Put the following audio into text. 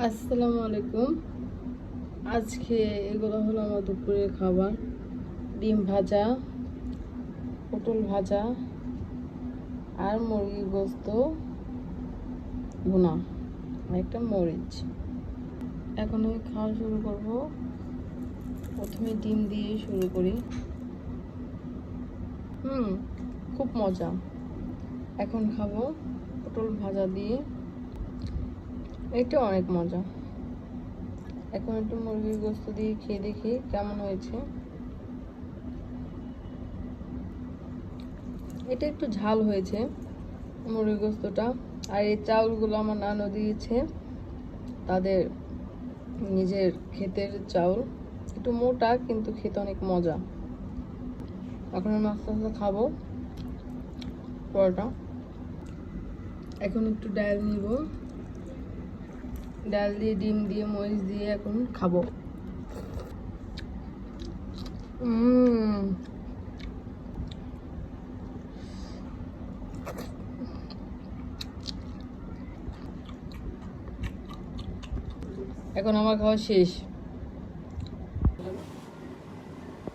আসসালামু আলাইকুম। আজকে এগুলো হলো আমার দুপুরের খাবার। ডিম ভাজা, পটল ভাজা আর মুরগির গোস্ত ভুনা আর একটা মরিচ। এখন আমি খাওয়া শুরু করব। প্রথমে ডিম দিয়ে শুরু করি। খুব মজা। এখন খাবো পটল ভাজা দিয়ে। এটা অনেক মজা। এখন একটু মুরগির গোস্ত দিয়ে খেয়ে দেখি কেমন হয়েছে। এটা একটু ঝাল হয়েছে মুরগির গোস্তটা। আর এই চাউলগুলো আমার নানু দিয়েছে, তাদের নিজের ক্ষেতের চাউল। একটু মোটা কিন্তু খেতে অনেক মজা। এখন আমি আস্তে আস্তে খাবো পরোটা। এখন একটু ডাল নিব, ডাল দিয়ে ডিম দিয়ে মরিচ দিয়ে এখন খাবো। এখন আমার খাওয়া শেষ।